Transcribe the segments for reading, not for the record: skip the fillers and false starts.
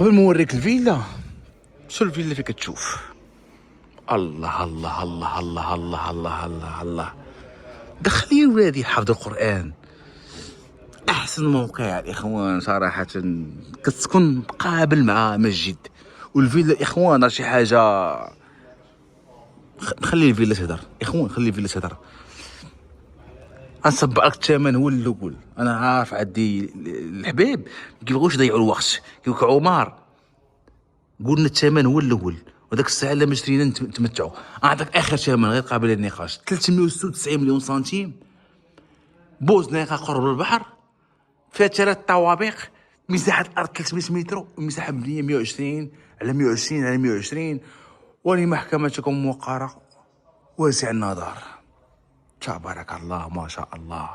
قبل ما نوريك الفيلا، شو الفيلا اللي كتشوف؟ الله الله الله الله الله الله الله الله. دخلي ولادي يحفظوا القرآن. احسن موقع الاخوان صراحة، كتكون قابل مع مسجد. والفيلا الاخوان راه شي حاجة. خلي الفيلا تهدر اخوان، خلي الفيلا تهدر. غنسبقك الثمن هو الاول. انا عارف عندي الحباب ما كيبغيوش يضيعوا الوقت، كيقولك عمر قلنا الثمن هو الاول، وداك الساعه لا ما شرينا نتمتعوا. اعطيك اخر ثمن غير قابل للنقاش، 396 مليون سنتيم. بوزناقه قرب البحر، فيها 3 طوابق، مساحه الارض 300 متر، ومساحه مبنيه 120 على 120 على 120. ولمحكمتكم موقره واسع النظر. تبارك الله ما شاء الله.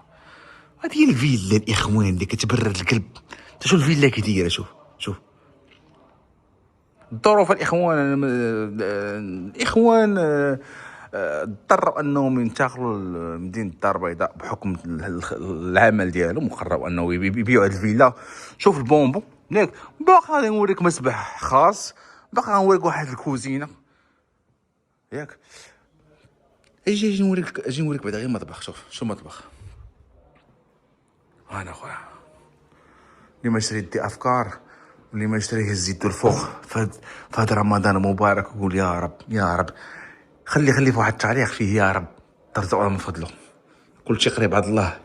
هذه هي الفيلا الاخوان اللي كتبرد القلب. شوف الفيلا كي دايره، شوف شوف الظروف. الاخوان اضطروا انهم ينتقلوا لمدينه الدار البيضاء بحكم العمل ديالهم، وقرروا انه يبيعوا هذه الفيلا. شوف البومبو ياك، باقي غادي نوريك مسبح خاص، باقي غنوريك واحد الكوزينه ياك. اجي نوريك بعدا غير المطبخ. شوف المطبخ. انا خويا اللي ما يشري يدي افكار، واللي ما يشري يهز يدو الفوق فهاد رمضان مبارك، وقول يا رب يا رب. خلي في واحد التعليق فيه يا رب ترزقنا من فضله. كلشي قريب عند الله.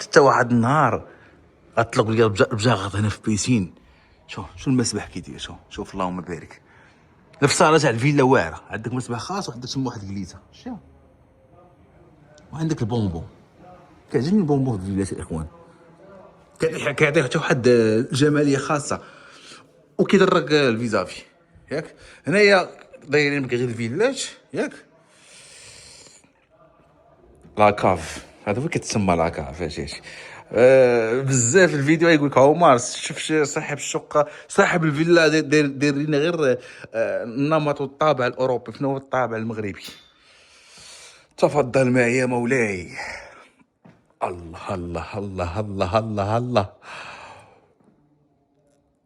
حتى واحد النهار غتطلق ليا البجاغط هنا في بيسين. شوف المسبح كي داير. شوف اللهم بارك. الفصاله تاع الفيلا واعره، عندك مسبح خاص، وعندك تما واحد الكليته، وعندك البومبو. كيعجبني البومبو في الفيلات الاخوان، كيعطيه حتى واحد جماليه خاصه، وكيدرك الفيزافي ياك. هنايا دايرين لك غير الفيلات ياك. لاكاف هذا هو كيتسمى لاكاف. فهمتي؟ بزاف الفيديو يقول لك عمر شوف صاحب الشقه صاحب الفيلا داير لنا غير النمط والطابع الاوروبي. شنو هو الطابع المغربي؟ تفضل معي يا مولاي. الله الله الله الله الله الله.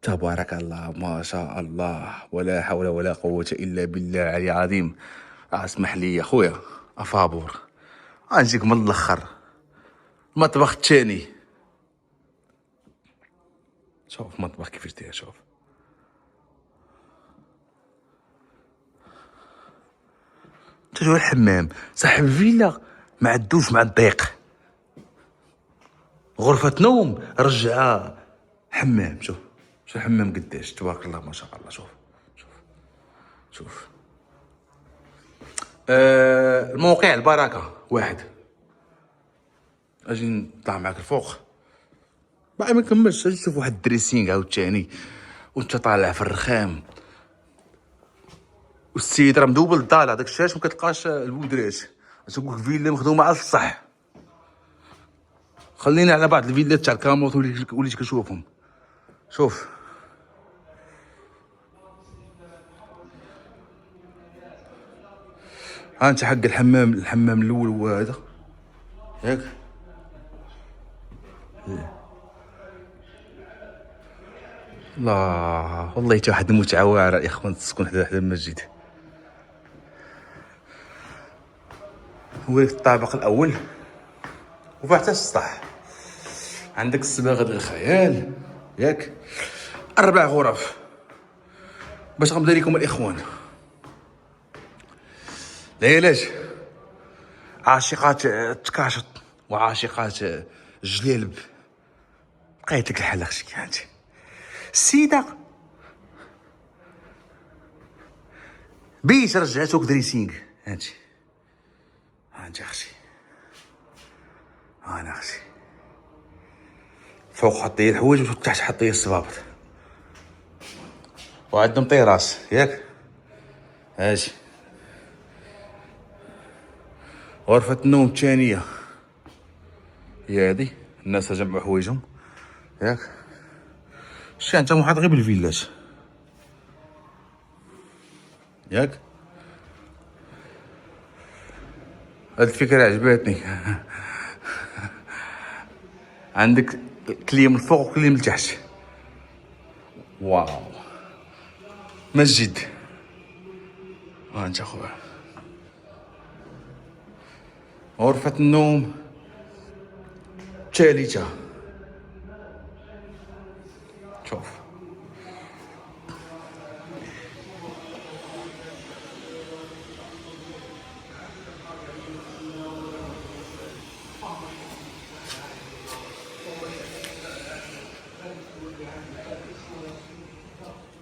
تبارك الله ما شاء الله، ولا حول ولا قوة إلا بالله العلي العظيم. اسمح لي يا خويا افابور، غنجيك من الاخر. المطبخ الثاني، شوف المطبخ كيفاش داير. شوف تجو الحمام. صاحب الفيلا ما عندوش مع الضيق، غرفة نوم رجعها حمام. شوف الحمام قداش تبارك الله ما شاء الله. شوف الموقع البركة واحد. اجي نطلع معاك الفوق، باقي ما كملش. اجي تشوف واحد الدريسينغ عاوتاني، وانت طالع في الرخام، والسيد راه مدوبل الضال. هذاك الشاش ما كتلقاش البودرات. تقول لك فيلا مخدومه على الصح. خلينا على بعض الفيلات تاع الكاموط وليت كنشوفهم. شوف ها انت حق الحمام الاول هو هذا ياك. الله والله حتى واحد المتعه واعره يا اخوان تسكن حدا المسجد. نوريك الطابق الاول وفيه حتى السطح. عندك الصباغه ديال الخيال ياك. 4 غرف باش غنبدا لكم الاخوان. علاش عاشقات التكاشط وعاشقات الجلالب بقيت لك الحل اختي. انت السيده بيش رجعتوك دريسينغ. انت اختي، انا اختي فوق حطي الحوايج وتحت حطي الصبابط، وعندهم طيراس ياك. هاجي غرفة النوم الثانية هي هادي. الناس جمعوا حوايجهم ياك. شتي انت محاط غير بالفيلات ياك. هاد الفكرة عجبتني. عندك كليم من الفوق وكليم من تحت، واو مسجد. انت اخويا غرفة النوم الثالثة. شوف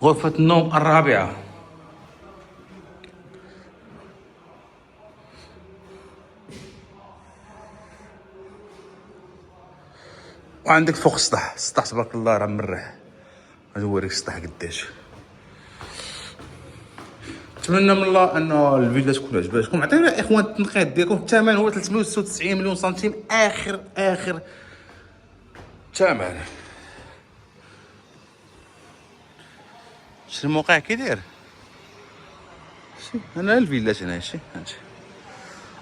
غرفة النوم الرابعة. وعندك فوق السطح، السطح تبارك الله راه مرح. غادي نوريك السطح قداش. نتمنى من الله انه الفيلا تكون عجباتكم. عطيونا اخوان التنقيط ديالكم. الثمن هو 396 مليون سنتيم، اخر ثمن. شي الموقع كي داير. شي انا الفيلات هنا شي هانت.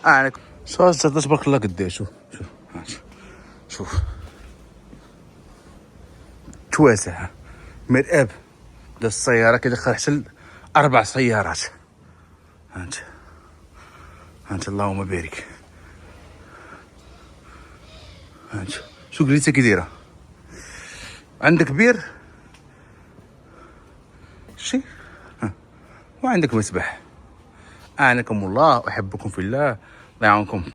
عليك صافي تبارك الله قداش. شوف هانت شوف تواسع مرآب دا السيارة كيدخل حتى 4 سيارات. هانت اللهم بارك. هانت شو قريتها كي دايرة. عندك بير شي وعندك مسبح. أعنكم الله وأحبكم في الله. الله يعاونكم.